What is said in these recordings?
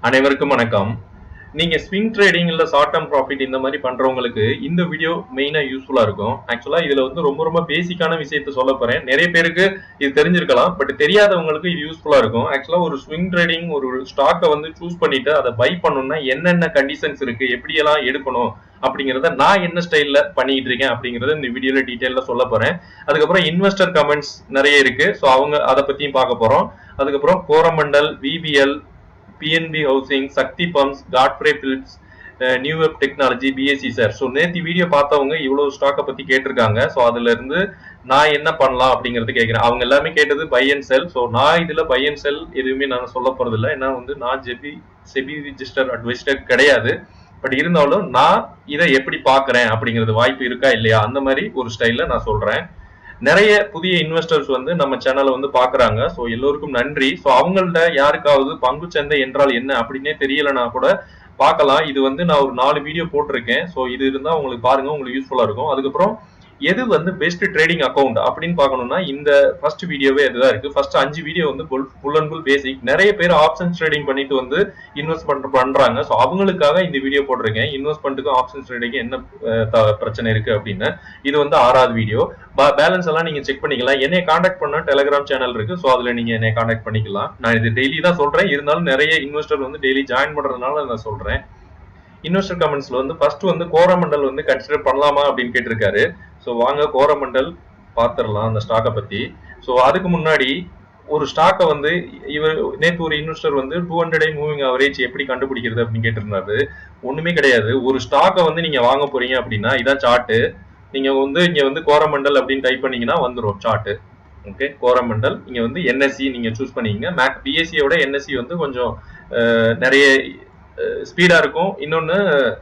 அனைவருக்கும் வணக்கம். நீங்க ஸ்விங் ட்ரேடிங் இல்ல ஷார்ட் டர்ம் ப்ராஃபிட் இந்த மாதிரி பண்றவங்களுக்கு இந்த வீடியோ மெயினா யூஸ்ஃபுல்லா இருக்கும். ஆக்சுவலா இதுல வந்து ரொம்ப பேசிக்கான விஷயத்த சொல்ல போறேன். நிறைய பேருக்கு இது தெரிஞ்சிருக்கலாம், பட் தெரியாதவங்களுக்கு இது யூஸ்ஃபுல்லா இருக்கும். ஆக்சுவலா ஒரு ஸ்விங் ட்ரேடிங் ஒரு ஸ்டாக்கை வந்து சூஸ் பண்ணிட்டு அதை பை பண்ணணும்னா என்னென்ன கண்டிஷன்ஸ் இருக்கு, எப்படியெல்லாம் எடுக்கணும் அப்படிங்கறத நான் என்ன ஸ்டைல்ல பண்ணிட்டு இருக்கேன் அப்படிங்கறத இந்த வீடியோல டீடைல்ல சொல்ல போறேன். அதுக்கப்புறம் இன்வெஸ்டர் கமெண்ட்ஸ் நிறைய இருக்கு, ஸோ அவங்க அதை பத்தியும் பார்க்க போறோம். அதுக்கப்புறம் Coromandel, VBL, PNB housing, Shakti pumps, Godfrey Phillips, new web technology, PSC sir. So நேற்று வீடியோ பார்த்தவங்க இவ்வளவு ஸ்டாக்கை பத்தி கேட்டிருக்காங்க. ஸோ அதுல இருந்து நான் என்ன பண்ணலாம் அப்படிங்கறது கேட்கிறேன். அவங்க எல்லாமே கேட்டது பை அண்ட் செல். ஸோ நான் இதுல பை அண்ட் செல் எதுவுமே நான் சொல்ல போறது இல்லை. ஏன்னா வந்து நான் செபி ரிஜிஸ்டர் அட்வைஸ்டர் கிடையாது. பட் இருந்தாலும் நான் இதை எப்படி பாக்குறேன் அப்படிங்கிறது வாய்ப்பு இருக்கா இல்லையா அந்த மாதிரி ஒரு ஸ்டைல்ல நான் சொல்றேன். நிறைய புதிய இன்வெஸ்டர்ஸ் வந்து நம்ம சேனலை வந்து பாக்குறாங்க. ஸோ எல்லோருக்கும் நன்றி. ஸோ அவங்கள்ட்ட யாருக்காவது பங்கு சந்தை என்றால் என்ன அப்படின்னே தெரியலனா கூட பார்க்கலாம். இது வந்து நான் ஒரு 4 வீடியோ போட்டிருக்கேன். ஸோ இது இருந்தா உங்களுக்கு பாருங்க, உங்களுக்கு யூஸ்ஃபுல்லா இருக்கும். அதுக்கப்புறம் எது வந்து பெஸ்ட் ட்ரேடிங் அக்கௌண்ட் அப்படின்னு பார்க்கணும்னா இந்த ஃபர்ஸ்ட் வீடியோவே அதுதான் இருக்கு. ஃபர்ஸ்ட் 5 வீடியோ வந்து ஃபுல் அண்ட் ஃபுல் பேசிக். நிறைய பேர் ஆப்ஷன்ஸ் ட்ரேடிங் பண்ணிட்டு வந்து இன்வெஸ்ட் பண்றாங்க. ஸோ அவங்களுக்காக இந்த வீடியோ போட்டிருக்கேன். இன்வெஸ்ட்மெண்ட்டுக்கும் ஆப்ஷன்ஸ் ட்ரேடிங்கும் என்ன பிரச்சனை இருக்கு அப்படின்னு. இது வந்து 6வது வீடியோ. பேலன்ஸ் எல்லாம் நீங்க செக் பண்ணிக்கலாம். என்னை கான்டாக்ட் பண்ண டெலிகிராம் சேனல் இருக்கு. ஸோ அதுல நீங்க என்னை கான்டாக்ட் பண்ணிக்கலாம். நான் இது டெய்லி தான் சொல்றேன், இருந்தாலும் நிறைய இன்வெஸ்டர் வந்து டெய்லி ஜாயின் பண்றதுனால நான் சொல்றேன். இன்வெஸ்டர் கமெண்ட்ஸ்ல வந்து ஃபர்ஸ்ட் வந்து கோரமண்டல் வந்து கன்சிடர் பண்ணலாமா அப்படின்னு கேட்டிருக்காரு. ஸோ வாங்க கோரமண்டல் பார்த்துடலாம் அந்த ஸ்டாக்கை பத்தி. ஸோ அதுக்கு முன்னாடி ஒரு ஸ்டாக்கை வந்து இவர் நேற்று ஒரு இன்வெஸ்டர் வந்து 200 மூவிங் அவரேஜ் எப்படி கண்டுபிடிக்கிறது அப்படின்னு கேட்டிருந்தாரு. ஒண்ணுமே கிடையாது. ஒரு ஸ்டாக்கை வந்து நீங்க வாங்க போறீங்க அப்படின்னா இதான் சார்ட்டு. நீங்க வந்து இங்க வந்து கோரமண்டல் அப்படின்னு டைப் பண்ணீங்கன்னா வந்துடும் சார்ட்டு. ஓகே, கோரமண்டல் இங்க வந்து என்எஸ்சி நீங்க சூஸ் பண்ணிக்கங்க. பிஎஸ்சியோட என்எஸ்சி வந்து கொஞ்சம் நிறைய ஸ்பீடா இருக்கும். இன்னொன்னு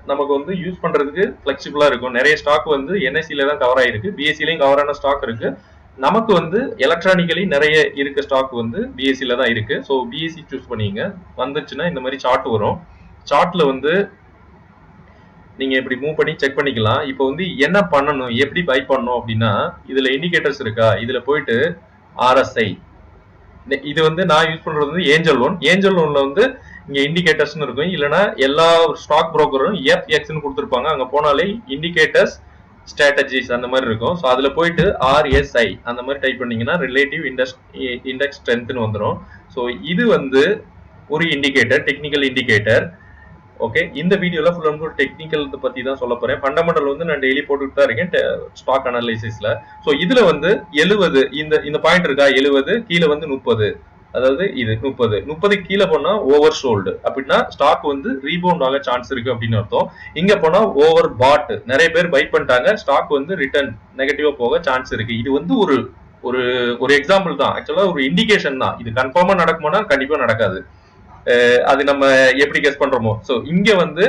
நமக்கு வந்து யூஸ் பண்றதுக்கு பிளெக்சிபிளா இருக்கும். நிறைய ஸ்டாக் வந்து என்எஸ்சில தான் கவர் ஆயிருக்கு, பிஎஸ்சிலையும் கவர் ஆன ஸ்டாக் இருக்கு. நமக்கு வந்து எலக்ட்ரானிக்கலி நிறைய இருக்க ஸ்டாக் வந்து பிஎஸ்சில தான் இருக்கு. ஸோ பிஎஸ்சி சூஸ் பண்ணிங்க. வந்துச்சுன்னா இந்த மாதிரி சார்ட் வரும். சார்ட்ல வந்து நீங்க இப்படி மூவ் பண்ணி செக் பண்ணிக்கலாம். இப்போ வந்து என்ன பண்ணணும், எப்படி பை பண்ணணும் அப்படின்னா இதுல இண்டிகேட்டர்ஸ் இருக்கா, இதுல போயிட்டு ஆர்எஸ்ஐ, இது வந்து நான் யூஸ் பண்றது வந்து ஏஞ்சல் லோன். ஏஞ்சல் லோன்ல வந்து இங்க இண்டிகேட்டர்ஸ் இருக்கும், இல்லைன்னா எல்லா ஸ்டாக் புரோக்கரும் எஃப்எக்ஸ்னு கொடுத்துருப்பாங்க. அங்க போனாலே இண்டிகேட்டர்ஸ் ஸ்ட்ராட்டஜிஸ் அந்த மாதிரி இருக்கும். ஸோ அதுல போயிட்டு ஆர்எஸ்ஐ அந்த மாதிரி டைப் பண்ணீங்கன்னா ரிலேட்டிவ் இண்டெக்ஸ் ஸ்ட்ரென்த்னு வந்துடும். ஸோ இது வந்து ஒரு இண்டிகேட்டர், டெக்னிக்கல் இண்டிகேட்டர். ஓகே, இந்த வீடியோல ஃபுல் அண்ட் ஃபுல் டெக்னிக்கல் பத்தி தான் சொல்ல போறேன். ஃபண்டமெண்டல் வந்து நான் டெய்லி போட்டுட்டு தான் இருக்கேன் ஸ்டாக் அனாலிசிஸ்ல. ஸோ இதுல வந்து 70 இந்த பாயிண்ட் இருக்கா, 70 கீழே வந்து 30, அதாவது இது 30 கீழே போனா ஓவர் சோல்டு அப்படின்னா ஸ்டாக் வந்து ரீபவுண்ட் ஆக சான்ஸ் இருக்கு அப்படின்னு அர்த்தம். இங்க போனா ஓவர் பாட், நிறைய பேர் பை பண்ணிட்டாங்க, ஸ்டாக் வந்து ரிட்டர்ன் நெகட்டிவா போக சான்ஸ் இருக்கு. இது வந்து ஒரு ஒரு ஒரு எக்ஸாம்பிள் தான். ஆக்சுவலா ஒரு இண்டிகேஷன் தான். இது கன்ஃபார்மா நடக்குமானா கண்டிப்பா நடக்காது. அது நம்ம எப்படி கெஸ் பண்றோமோ. ஸோ இங்க வந்து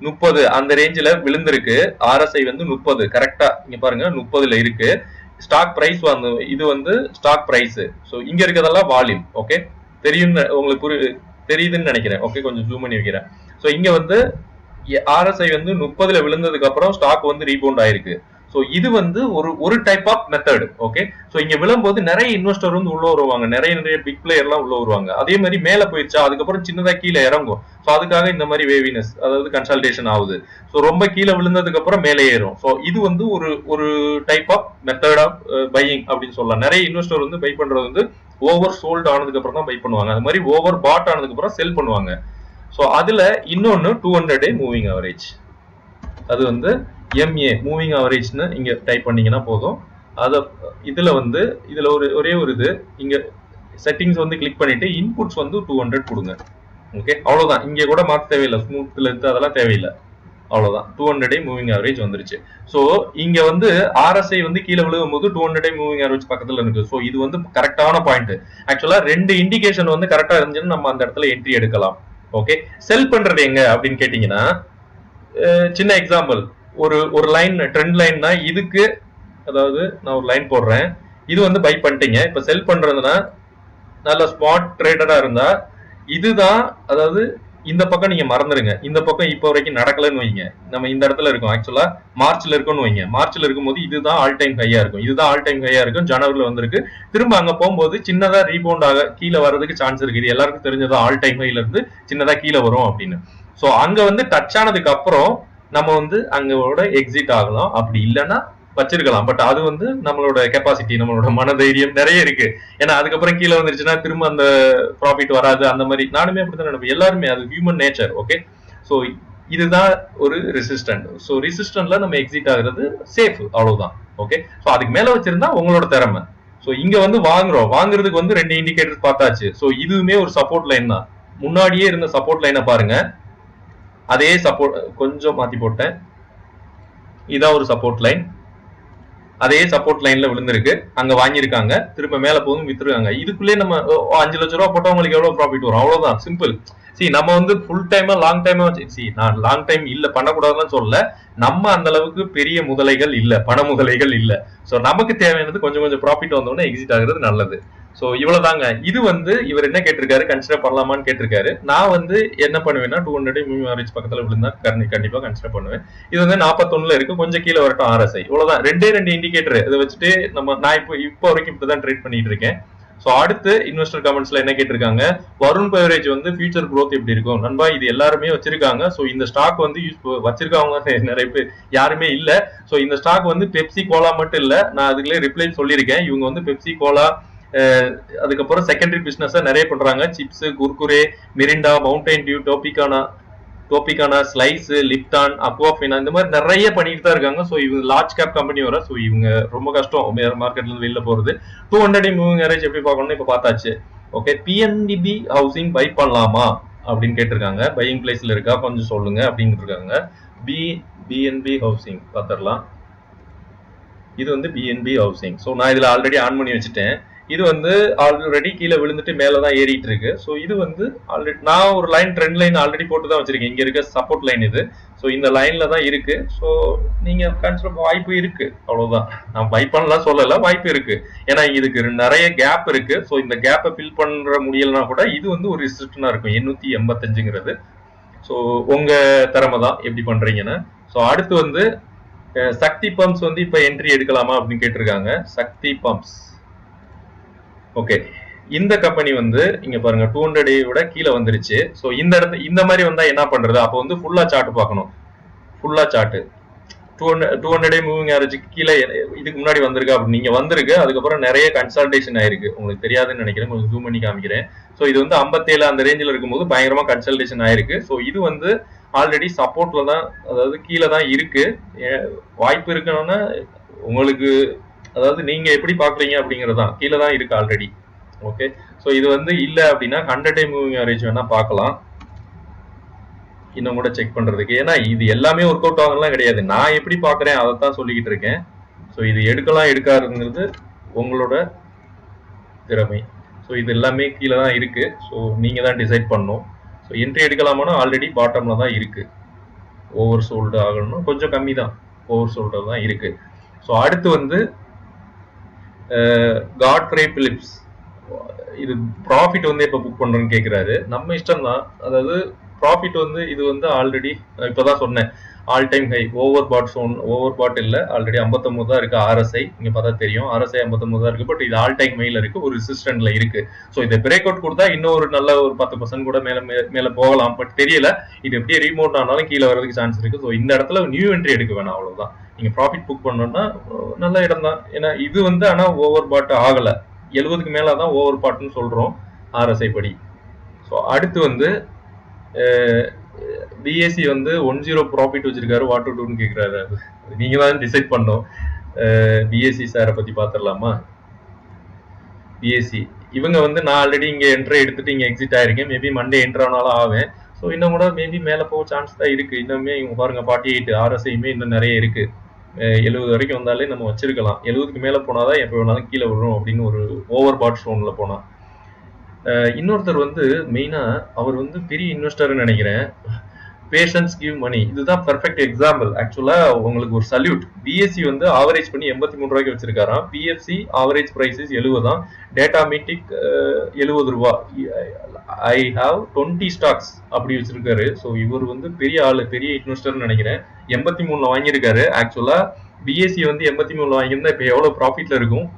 30 அந்த ரேஞ்சில விழுந்திருக்கு. ஆர்எஸ்ஐ வந்து 30 கரெக்டா இங்க பாருங்க 30ல இருக்கு. ஸ்டாக் பிரைஸ் வந்து இது வந்து ஸ்டாக் பிரைஸ். ஸோ இங்க இருக்கிறதெல்லாம் வால்யூம். ஓகே, தெரியும் உங்களுக்கு தெரியுதுன்னு நினைக்கிறேன். ஓகே, கொஞ்சம் ஜூம் பண்ணி வைக்கிறேன். ஸோ இங்க வந்து ஆர்எஸ்ஐ வந்து 30ல விழுந்ததுக்கு அப்புறம் ஸ்டாக் வந்து ரீபவுண்ட் ஆயிருக்கு. ஸோ இது வந்து ஒரு type of method. Okay, so இங்க விழும்போது நிறைய இன்வெஸ்டர் வந்து உள்ள வருவாங்க, நிறைய பிக் பிளேயர்லாம் உள்ள வருவாங்க. அதே மாதிரி மேல போயிடுச்சா அதுக்கப்புறம் சின்னதா கீழே இறங்கும். ஸோ அதுக்காக இந்த மாதிரி வேவினஸ், அதாவது கன்சல்டேஷன் ஆகுது. ஸோ ரொம்ப கீழே விழுந்ததுக்கு அப்புறம் மேலே ஏறும். ஸோ இது வந்து ஒரு type of method of buying அப்படின்னு சொல்லலாம். நிறைய இன்வெஸ்டர் வந்து பை பண்றது வந்து ஓவர் சோல்ட் ஆனதுக்கு அப்புறம் தான் பை பண்ணுவாங்க. அது மாதிரி ஓவர் பாட் ஆனதுக்கு அப்புறம் செல் பண்ணுவாங்க. ஸோ அதுல இன்னொன்னு 200 மூவிங் அவரேஜ், அது வந்து எம்ஏ மூவிங் அவரேஜ்னு இங்க டைப் பண்ணீங்கன்னா போதும். அத இதுல வந்து இதுல ஒரே ஒரு இது இங்க செட்டிங்ஸ் வந்து கிளிக் பண்ணிட்டு இன்புட்ஸ் வந்து 200 கொடுங்க. ஓகே, அவ்வளவுதான். இங்க கூட மாத்த தேவையில்லை, ஸ்மூத்ல இருந்து அதெல்லாம் தேவையில்லை. அவ்வளவுதான், 200 மூவிங் அவரேஜ் வந்துருச்சு. ஸோ இங்க வந்து ஆர்எஸ்ஐ வந்து கீழே விழுகும் போது 200 மூவிங் அவரேஜ் பக்கத்துல இருக்கு. ஸோ இது வந்து கரெக்டான பாயிண்ட். ஆக்சுவலா 2 இண்டிகேஷன் வந்து கரெக்டா இருந்துச்சுன்னு நம்ம அந்த இடத்துல என்ட்ரி எடுக்கலாம். ஓகே, செல் பண்றது எங்க அப்படின்னு கேட்டீங்கன்னா சின்ன எக்ஸாம்பிள், ஒரு லைன் ட்ரெண்ட் லைன் தான் இதுக்கு. அதாவது நான் ஒரு லைன் போடுறேன், இது வந்து பை பண்ணிட்டீங்க. இப்ப செல் பண்றதுன்னா நல்ல ஸ்மார்ட் ட்ரேடரா இருந்தா இதுதான், அதாவது இந்த பக்கம் நீங்க மறந்துருங்க. இந்த பக்கம் இப்போ வரைக்கும் நடக்கலன்னு வைங்க, நம்ம இந்த இடத்துல இருக்கோம். ஆக்சுவலா மார்ச்ல இருக்கும்னு வைங்க. மார்ச்ல இருக்கும்போது இதுதான் ஆல் டைம் ஹையா இருக்கும். இதுதான் ஆல் டைம் ஹையா இருக்கும். ஜனவரில வந்திருக்கு. திரும்ப அங்க போகும்போது சின்னதா ரீபவுண்ட் ஆக கீழே வர்றதுக்கு சான்ஸ் இருக்கு. இது எல்லாருக்கும் தெரிஞ்சது ஆல் டைம் ஹைல இருந்து சின்னதா கீழே வரும் அப்படின்னு. ஸோ அங்க வந்து டச் ஆனதுக்கு அப்புறம் நம்ம வந்து அங்கோட எக்ஸிட் ஆகலாம். அப்படி இல்லைன்னா வச்சிருக்கலாம். பட் அது வந்து நம்மளோட கெப்பாசிட்டி, நம்மளோட மனதைரியம் நிறைய இருக்கு. ஏன்னா அதுக்கப்புறம் கீழே வந்துருச்சுன்னா திரும்ப அந்த ப்ராஃபிட் வராது. அந்த மாதிரி நானுமே அப்படித்தான் நினைப்பேன். எல்லாருமே அது ஹியூமன் நேச்சர். ஓகே, ஸோ இதுதான் ஒரு ரெசிஸ்டன்ட். ஸோ ரெசிஸ்டன்ட்ல நம்ம எக்ஸிட் ஆகுறது சேஃப், அவ்வளவுதான். ஓகே, ஸோ அதுக்கு மேல வச்சிருந்தா உங்களோட திறமை. ஸோ இங்க வந்து வாங்குறதுக்கு வந்து 2 இண்டிகேட்டர் பார்த்தாச்சு. ஸோ இதுவுமே ஒரு சப்போர்ட் லைன் தான். முன்னாடியே இருந்த சப்போர்ட் லைனை பாருங்க, அதே சப்போர்ட் கொஞ்சம் மாத்தி போட்டேன். இதான் ஒரு சப்போர்ட் லைன். அதே சப்போர்ட் லைன்ல விழுந்திருக்கு. அங்க வாங்கியிருக்காங்க, திரும்ப மேல போதும் வித்துருக்காங்க. இதுக்குள்ளே நம்ம 5 லட்சம் ரூபாய் போட்டவங்களுக்கு எவ்வளவு ப்ராஃபிட் வரும்? அவ்வளவுதான், சிம்பிள். சி நம்ம வந்து ஃபுல் டைமா லாங் டைமா வச்சு நான் லாங் டைம் இல்ல பண்ணக்கூடாதுன்னு சொல்லல. நம்ம அந்த அளவுக்கு பெரிய முதலைகள் இல்ல, பண முதலைகள் இல்ல. ஸோ நமக்கு தேவையானது கொஞ்சம் கொஞ்சம் ப்ராஃபிட் வந்தோடனே எக்ஸிட் ஆகுறது நல்லது. ஸோ இவ்வளவுதாங்க. இது வந்து இவர் என்ன கேட்டிருக்காரு, கன்சிடர் பண்ணலாமான்னு கேட்டிருக்காரு. நான் வந்து என்ன பண்ணுவேன்னா 200 மூவிங் ஆவரேஜ் பக்கத்துல விழுந்தா கண்டிப்பா கன்சிடர் பண்ணுவேன். இது வந்து 41ல இருக்கு, கொஞ்சம் கீழே வரட்டும் RSI. இவ்வளவுதான், 2 இண்டிகேட்டர். இதை வச்சுட்டு நான் இப்போ வரைக்கும் இப்படிதான் ட்ரேட் பண்ணிட்டு இருக்கேன். ஸோ அடுத்து இன்வெஸ்டர் கமெண்ட்ஸ்ல என்ன கேட்டிருக்காங்க, வருண் பெவரேஜ் வந்து ஃபியூச்சர் க்ரோத் எப்படி இருக்கும் நண்பா? இது எல்லாருமே வச்சிருக்காங்க. ஸோ இந்த ஸ்டாக் வந்து வச்சிருக்கவங்க நிறைய பேர் யாருமே இல்ல. ஸோ இந்த ஸ்டாக் வந்து பெப்சி கோலா மட்டும் இல்ல, நான் அதுக்குள்ளே ரிப்ளை சொல்லியிருக்கேன். இவங்க வந்து பெப்சி கோலா, அதுக்கப்புறம் செகண்டரி பிசினஸ் நிறைய பண்றாங்க. Chips, Kurkure, Mirinda, Mountain Dew, Tropicana, Slice, Lipton, Aquafina, இந்த மாதிரி நிறைய பண்ணிட்டு தான் இருக்காங்க. ஸோ இவங்க லார்ஜ் கேப் கம்பெனி வர. ஸோ இவங்க ரொம்ப கஷ்டம் மார்க்கெட்ல இருந்து வெளில போறது. 200 மூவிங் ஆவரேஜ் எப்படி பார்க்கணும்னு இப்ப பார்த்தாச்சு. ஓகே, பிஎன்டிபி ஹவுசிங் பை பண்ணலாமா அப்படின்னு கேட்டிருக்காங்க. பையிங் பிளேஸ்ல இருக்கா கொஞ்சம் சொல்லுங்க அப்படின்னு இருக்காங்க. பிஎன்பி ஹவுசிங் பார்த்துடலாம். இது வந்து பிஎன்பி ஹவுசிங். ஸோ நான் இதுல ஆல்ரெடி ஆன் பண்ணி வச்சுட்டேன். இது வந்து ஆல்ரெடி கீழே விழுந்துட்டு மேலதான் ஏறிட்டு இருக்கு. ஸோ இது வந்து ஆல்ரெடி நான் ஒரு ட்ரெண்ட் லைன் ஆல்ரெடி போட்டு தான் வச்சிருக்கேன். இங்க இருக்க சப்போர்ட் லைன் இது. ஸோ இந்த லைன்ல தான் இருக்கு. ஸோ நீங்க கன்சிடர் வாய்ப்பு இருக்கு, அவ்வளவுதான். நான் பை பண்ணலாம் சொல்லல, வாய்ப்பு இருக்கு. ஏன்னா இதுக்கு நிறைய கேப் இருக்கு. ஸோ இந்த கேப்பை ஃபில் பண்ற முடியலன்னா கூட இது வந்து ஒரு ரெசிஸ்டன்டா இருக்கும் 885ங்கிறது. ஸோ உங்க திறமை தான் எப்படி பண்றீங்கன்னு. ஸோ அடுத்து வந்து சக்தி பம்ப்ஸ் வந்து இப்ப என்ட்ரி எடுக்கலாமா அப்படின்னு கேட்டிருக்காங்க. சக்தி பம்ப்ஸ், ஓகே, இந்த கம்பெனி வந்து இங்க பாருங்க 200 விட கீழே வந்துருச்சு. ஸோ இந்த மாதிரி வந்தா என்ன பண்றது? அப்போ வந்து ஃபுல்லா சார்ட் பார்க்கணும். ஃபுல்லா சார்ட் 200 மூவிங் ஆவரேஜுக்கு கீழே இதுக்கு முன்னாடி வந்திருக்கு. அப்படி நீங்க வந்திருக்கு, அதுக்கப்புறம் நிறைய கன்சல்டேஷன் ஆயிருக்கு. உங்களுக்கு தெரியாதுன்னு நினைக்கிறேன், கொஞ்சம் ஜூம் பண்ணி காமிக்கிறேன். ஸோ இது வந்து 57 அந்த ரேஞ்சில் இருக்கும்போது பயங்கரமா கன்சல்டேஷன் ஆயிருக்கு. ஸோ இது வந்து ஆல்ரெடி சப்போர்ட்ல தான், அதாவது கீழே தான் இருக்கு. வாய்ப்பு இருக்குன்னா உங்களுக்கு, அதாவது நீங்க எப்படி பாக்குறீங்க அப்படிங்கறதுதான். கீழே தான் இருக்கு ஆல்ரெடி. ஓகே, ஸோ இது வந்து இல்ல அப்படின்னா 100 மூவிங் ஆவரேஜ் வேணா பார்க்கலாம், இன்னும் கூட செக் பண்றதுக்கு. ஏன்னா இது எல்லாமே ஒர்க் அவுட் ஆகலாம் கிடையாது. நான் எப்படி பாக்குறேன் அதைத்தான் சொல்லிக்கிட்டு இருக்கேன். ஸோ இது எடுக்கலாம் எடுக்காதுங்கிறது உங்களோட திறமை. ஸோ இது எல்லாமே கீழே தான் இருக்கு. ஸோ நீங்க தான் டிசைட் பண்ணணும். ஸோ என்ட்ரி எடுக்கலாமானா ஆல்ரெடி பாட்டம்ல தான் இருக்கு. ஓவர் சோல்டு ஆகணும்னா கொஞ்சம் கம்மி தான், ஓவர் சோல்டு தான் இருக்கு. ஸோ அடுத்து வந்து காட்ரே பிலிப்ஸ், இது ப்ராஃபிட் வந்து எப்போ புக் பண்றேன்னு கேட்கிறாரு. நம்ம இஷ்டம் தான். அதாவது ப்ராஃபிட் வந்து இது வந்து ஆல்ரெடி இப்பதான் சொன்னேன், ஆல் டைம் ஹை. ஓவர் பாட் இல்ல, ஆல்ரெடி 59 தான் இருக்கு RSI. இங்க பார்த்தா தெரியும், RSI 59 தான் இருக்கு. பட் இது ஆல் டைம் ஹைல இருக்கு, ஒரு ரெசிஸ்டன்ட்ல இருக்கு. ஸோ இதை பிரேக் அவுட் கொடுத்தா இன்னும் ஒரு நல்ல ஒரு 10% கூட மேல போகலாம். பட் தெரியல, இது எப்படியே ரீமோட் ஆனாலும் கீழே வரதுக்கு சான்ஸ் இருக்கு. ஸோ இந்த இடத்துல நியூ என்ட்ரி எடுக்க வேணாம், அவ்வளவுதான். நீங்க ப்ராஃபிட் புக் பண்ணணும்னா நல்ல இடம் தான். ஏன்னா இது வந்து ஆனா ஓவர் பாட் ஆகல, 70க்கு மேலதான் ஓவர் பாட்னு சொல்றோம் RSI படி. ஸோ அடுத்து வந்து பிஎஸ்சி வந்து 10 ப்ராஃபிட் வச்சிருக்காரு, வாட் டு டூன்னு கேட்கிறாரு. நீங்க தான் டிசைட் பண்ணோம். பிஎஸ்சி சாரை பத்தி பாத்திரலாமா? பிஎஸ்சி இவங்க வந்து நான் ஆல்ரெடி இங்க என்ட்ரி எடுத்துட்டு இங்க எக்ஸிட் ஆயிருக்கேன். மேபி மண்டே என்ட்ரு ஆனாலும் ஆவேன். ஸோ இன்னும் கூட மேபி மேல போக சான்ஸ் தான் இருக்கு. இன்னுமே இவங்க பாருங்க 48 RSIயுமே இன்னும் நிறைய இருக்கு. 70 வரைக்கும் வந்தாலே நம்ம வச்சிருக்கலாம். 70க்கு மேல போனாதான் எப்ப வேணாலும் கீழே விழும் அப்படின்னு ஒரு ஓவர் பாட் ஸ்டோன்ல போனா. இன்னொருத்தர் வந்து மெயினா அவர் வந்து பெரிய இன்வெஸ்டர்னு நினைக்கிறேன். பேஷன்ஸ் கிவ் மணி, இதுதான் பெர்ஃபெக்ட் எக்ஸாம்பிள். ஆக்சுவலா உங்களுக்கு ஒரு சல்யூட். பிஎஸ்சி வந்து ஆவரேஜ் பண்ணி 83 ரூபாய்க்கு வச்சிருக்காராம். பிஎஃப்சி ஆவரேஜ் பிரைஸ் 70 தான். டேட்டா மீட்டிக் 70 ரூபா. ஐ ஹாவ் 20 ஸ்டாக்ஸ் அப்படி வச்சிருக்காரு. ஸோ இவர் வந்து பெரிய ஆளு, பெரிய இன்வெஸ்டர்னு நினைக்கிறேன். 83ல வாங்கியிருக்காரு. ஆக்சுவலா பிஎஸ்சி வந்து 83ல வாங்கியிருந்தா இப்போ எவ்வளவு ப்ராஃபிட்ல இருக்கும்?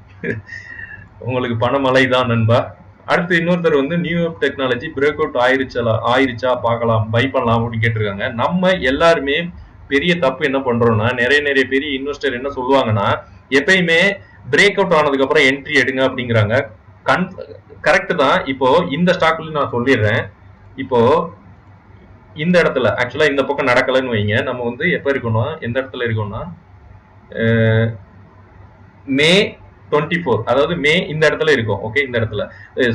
உங்களுக்கு பணமழை தான் நண்பா. அடுத்து இன்னொருத்தர் வந்து நியூ டெக்னாலஜி பிரேக் அவுட் ஆயிருச்சா பார்க்கலாம், பை பண்ணலாம் அப்படின்னு கேட்டிருக்காங்க. நம்ம எல்லாருமே பெரிய தப்பு என்ன பண்றோம்னா, நிறைய பெரிய இன்வெஸ்டர் என்ன சொல்லுவாங்கன்னா, எப்பயுமே பிரேக் அவுட் ஆனதுக்கு அப்புறம் என்ட்ரி எடுங்க அப்படிங்கிறாங்க. கரெக்ட் தான். இப்போ இந்த ஸ்டாக்ல நான் சொல்லிடுறேன். இப்போ இந்த இடத்துல ஆக்சுவலா இந்த பக்கம் நடக்கலன்னு வைங்க, நம்ம வந்து எப்ப இருக்கணும், எந்த இடத்துல இருக்கோம்னா மே 24, அதாவது மே இந்த இடத்துல இருக்கும். ஓகே, இந்த இடத்துல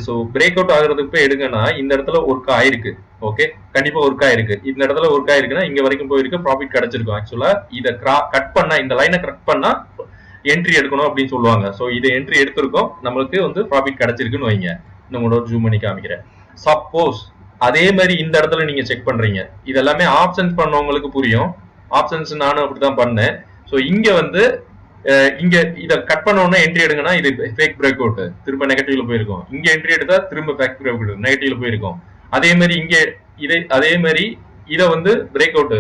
ஸோ பிரேக் அவுட் ஆகுறதுக்கு போய் எடுங்கன்னா இந்த இடத்துல ஒர்க் ஆயிருக்கு. ஓகே, கண்டிப்பா ஒர்க் ஆயிருக்கு. இந்த இடத்துல ஒர்க் ஆயிருக்குன்னா இங்க வரைக்கும் போயிருக்கு, ப்ராஃபிட் கிடைச்சிருக்கும். ஆக்சுவலா இதை கட் பண்ணா, இந்த லைனை கட் பண்ணா என்ட்ரி எடுக்கணும் அப்படின்னு சொல்லுவாங்க. ஸோ இதை என்ட்ரி எடுத்திருக்கோம், நம்மளுக்கு வந்து ப்ராஃபிட் கிடைச்சிருக்குன்னு வைங்க. நம்மளோட ஜூம் பண்ணி காமிக்கிறேன். சப்போஸ் அதே மாதிரி இந்த இடத்துல நீங்க செக் பண்றீங்க, இது எல்லாமே ஆப்ஷன்ஸ் பண்ணவங்களுக்கு புரியும். ஆப்ஷன்ஸ் நானும் அப்படிதான் பண்ணேன். ஸோ இங்க வந்து இங்க இத கட் பண்ண உடனே என்ட்ரி எடுங்கன்னா இது ஃபேக் பிரேக் அவுட், திரும்ப நெகட்டிவ்ல போயிருக்கும். இங்க என்ட்ரி எடுத்தா திரும்ப ஃபேக் பிரேக் அவுட், நெகட்டிவ்ல போயிருக்கும். அதே மாதிரி இங்க அதே மாதிரி இத வந்து பிரேக் அவுட்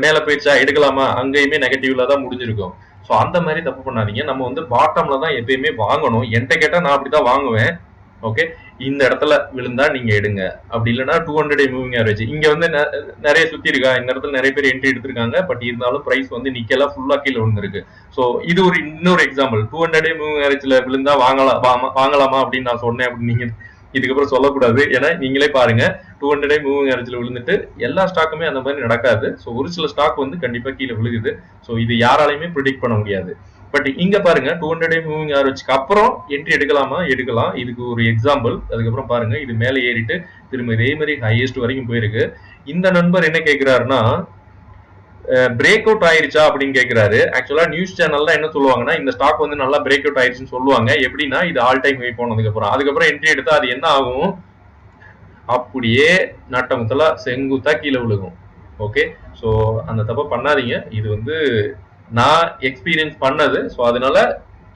மேல போயிடுச்சா எடுக்கலாமா, அங்கேயுமே நெகட்டிவ்ல தான் முடிஞ்சிருக்கும். ஸோ அந்த மாதிரி தப்பு பண்ணாதீங்க. நம்ம வந்து பாட்டம்ல தான் எப்பயுமே வாங்கணும். என்கிட்ட கேட்டா நான் அப்படிதான் வாங்குவேன். ஓகே, இந்த இடத்துல விழுந்தா நீங்க எடுங்க, அப்படி இல்லைன்னா 200 மூவிங் ஆவரேஜ் இங்க வந்து நிறைய சுத்தி இருக்கா, இந்த இடத்துல நிறைய பேர் என்ட்ரி எடுத்திருக்காங்க. பட் இருந்தாலும் பிரைஸ் வந்து நிக்கல, ஃபுல்லா கீழே விழுந்திருக்கு. ஸோ இது ஒரு இன்னொரு எக்ஸாம்பிள். 200 மூவிங் ஆவரேஜ்ல விழுந்தா வாங்கலாமா அப்படின்னு நான் சொன்னேன் அப்படின்னு நீங்க இதுக்கப்புறம் சொல்லக்கூடாது. ஏன்னா நீங்களே பாருங்க, 200 மூவிங் ஆவரேஜ்ல விழுந்துட்டு எல்லா ஸ்டாக்குமே அந்த மாதிரி நடக்காது. ஸோ ஒரு சில ஸ்டாக் வந்து கண்டிப்பா கீழே விழுகுது. ஸோ இது யாராலையுமே ப்ரிடிக்ட் பண்ண முடியாது. பட் இங்க பாருங்க, 200 மூவிங் ஆவரேஜ்க்கு அப்புறம் என்ட்ரி எடுக்கலாமா, எடுக்கலாம். இதுக்கு ஒரு எக்ஸாம்பிள். அதுக்கப்புறம் பாருங்க, இது மேலே ஏறிட்டு திரும்ப இதே மாதிரி ஹையஸ்ட் வரைக்கும் போயிருக்கு. இந்த நண்பர் என்ன கேட்கிறாருன்னா, பிரேக் அவுட் ஆயிருச்சா அப்படின்னு கேட்கிறாரு. ஆக்சுவலா நியூஸ் சேனல்ல என்ன சொல்லுவாங்கன்னா, இந்த ஸ்டாக் வந்து நல்லா பிரேக் அவுட் ஆயிருச்சுன்னு சொல்லுவாங்க. எப்படின்னா இது ஆல் டைம் ஹை போனதுக்கு அப்புறம், அதுக்கப்புறம் என்ட்ரி எடுத்தா அது என்ன ஆகும், அப்படியே நட்டமுத்தலா செங்குத்தா கீழே விழுகும். ஓகே, ஸோ அந்த தப்பை பண்ணாதீங்க. இது வந்து நான் எக்ஸ்பீரியன்ஸ் பண்ணது. ஸோ அதனால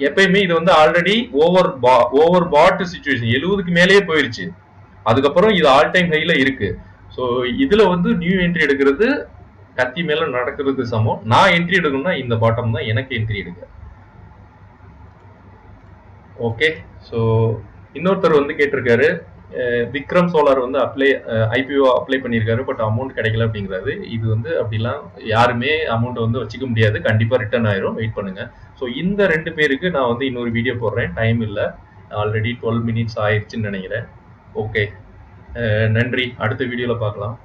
எப்பயுமே இது வந்து ஆல்ரெடி ஓவர் பாட் சிச்சுவேஷன், 70க்கு மேலேயே போயிருச்சு. அதுக்கப்புறம் இது ஆல் டைம் ஹைல இருக்கு. ஸோ இதுல வந்து நியூ என்ட்ரி எடுக்கிறது கத்தி மேல நடக்கிறது சமம். நான் என்ட்ரி எடுக்கணும்னா இந்த பாட்டம் தான் எனக்கு என்ட்ரி எடுக்க. ஓகே, ஸோ இன்னொருத்தர் வந்து கேட்டிருக்காரு, விக்ரம் சோலார் வந்து ஐபிஓ அப்ளை பண்ணியிருக்காரு, பட் அமௌண்ட் கிடைக்கல அப்படிங்கிறாரு. இது வந்து அப்படிலாம் யாருமே அமௌண்ட் வந்து வச்சுக்க முடியாது, கண்டிப்பா ரிட்டர்ன் ஆயிரும், வெயிட் பண்ணுங்க. ஸோ இந்த 2 பேருக்கு நான் வந்து இன்னொரு வீடியோ போடுறேன். டைம் இல்லை, ஆல்ரெடி 12 மினிட்ஸ் ஆயிடுச்சுன்னு நினைக்கிறேன். ஓகே, நன்றி. அடுத்த வீடியோல பார்க்கலாம்.